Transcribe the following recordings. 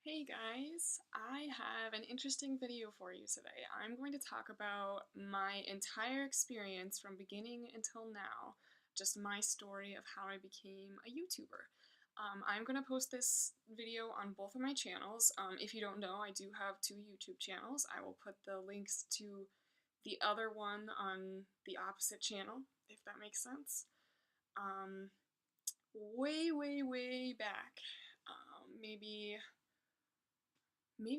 Hey guys, I have an interesting video for you today. I'm going to talk about my entire experience from beginning until now, just my story of how I became a YouTuber. I'm going to post this video on both of my channels. If you don't know, I do have two YouTube channels. I will put the links to the other one on the opposite channel, if that makes sense. Um, way back, maybe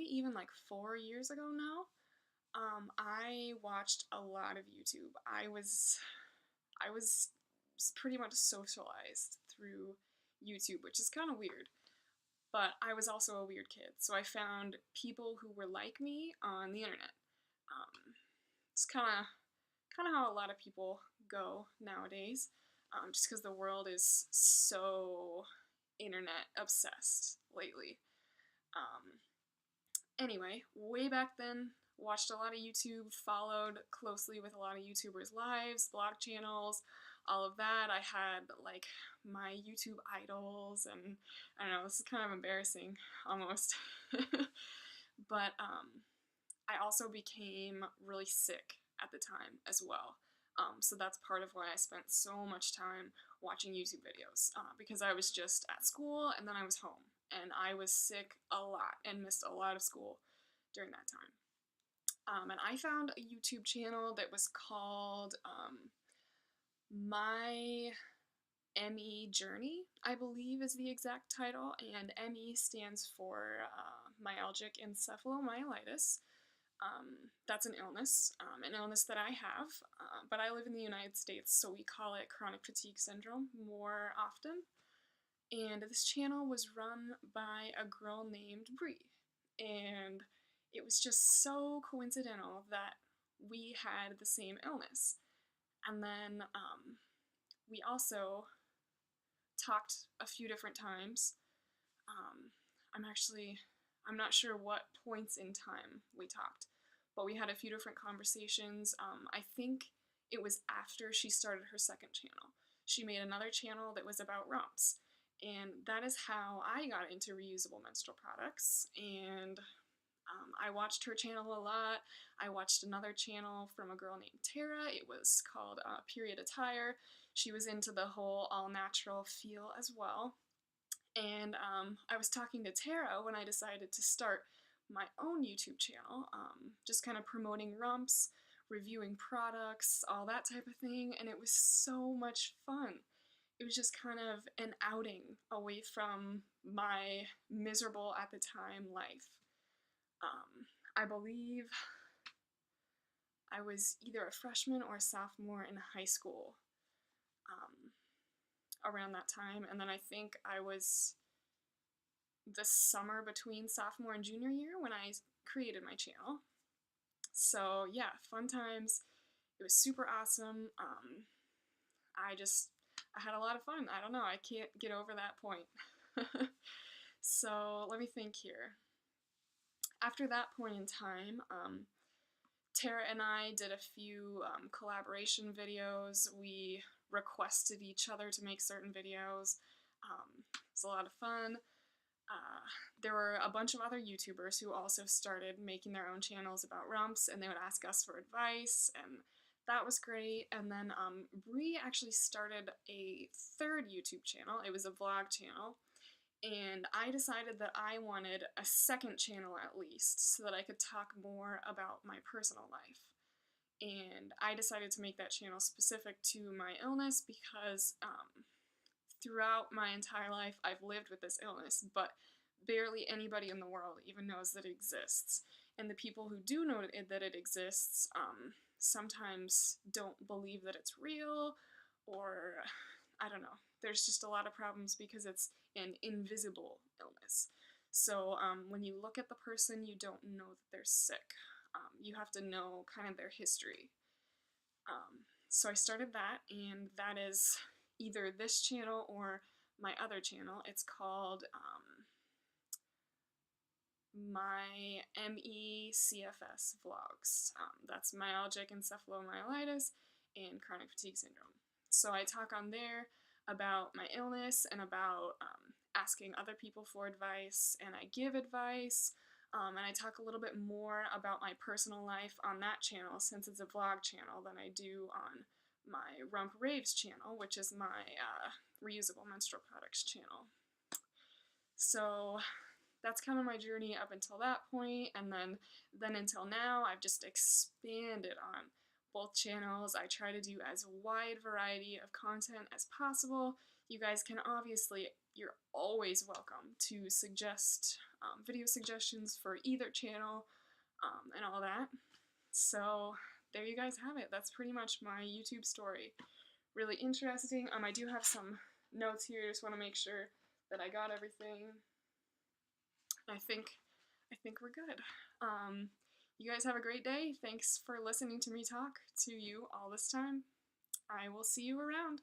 even like 4 years ago now, I watched a lot of YouTube. I was pretty much socialized through YouTube, which is kind of weird. But I was also a weird kid, so I found people who were like me on the internet. It's kind of how a lot of people go nowadays, just because the world is so internet obsessed lately. Um, Anyway, way back then, watched a lot of YouTube, followed closely with a lot of YouTubers' lives, blog channels, all of that. I had like my YouTube idols, and I don't know, this is kind of embarrassing almost. But I also became really sick at the time as well. So that's part of why I spent so much time watching YouTube videos, because I was just at school and then I was home. And I was sick a lot and missed a lot of school during that time. And I found a YouTube channel that was called My ME Journey, I believe is the exact title, and ME stands for myalgic encephalomyelitis. That's an illness that I have, but I live in the United States, so we call it chronic fatigue syndrome more often. And this channel was run by a girl named Bree, and it was just so coincidental that we had the same illness. And then we also talked a few different times. Um, I'm not sure what points in time we talked, but we had a few different conversations. I think it was after she started her second channel. She made another channel that was about rumps, and that is how I got into reusable menstrual products. And I watched her channel a lot. I watched another channel from a girl named Tara. It was called Period Attire. She was into the whole all-natural feel as well. And I was talking to Tara when I decided to start my own YouTube channel, just kind of promoting rumps, reviewing products, all that type of thing, and it was so much fun. It was just kind of an outing away from my miserable at the time life. I believe I was either a freshman or a sophomore in high school around that time, and then I think I was the summer between sophomore and junior year when I created my channel. So yeah, fun times. It was super awesome. I had a lot of fun. I don't know, I can't get over that point. So let me think here. After that point in time, Tara and I did a few collaboration videos. We requested each other to make certain videos. It's a lot of fun. There were a bunch of other YouTubers who also started making their own channels about rumps, and they would ask us for advice, and that was great. And then Bree actually started a third YouTube channel. It was a vlog channel, and I decided that I wanted a second channel at least so that I could talk more about my personal life. And I decided to make that channel specific to my illness because throughout my entire life I've lived with this illness, but barely anybody in the world even knows that it exists. And the people who do know that it exists sometimes don't believe that it's real, or I don't know. There's just a lot of problems because it's an invisible illness. So when you look at the person, you don't know that they're sick. You have to know kind of their history. So I started that, and that is either this channel or my other channel. It's called My ME-CFS Vlogs. That's myalgic encephalomyelitis and chronic fatigue syndrome. So I talk on there about my illness and about asking other people for advice, and I give advice, and I talk a little bit more about my personal life on that channel since it's a vlog channel than I do on my Rump Raves channel, which is my reusable menstrual products channel. So that's kind of my journey up until that point, and then until now, I've just expanded on both channels. I try to do as wide variety of content as possible. You guys can obviously, you're always welcome to suggest video suggestions for either channel and all that. So there you guys have it. That's pretty much my YouTube story. Really interesting. I do have some notes here. Just want to make sure that I got everything. I think we're good. You guys have a great day. Thanks for listening to me talk to you all this time. I will see you around.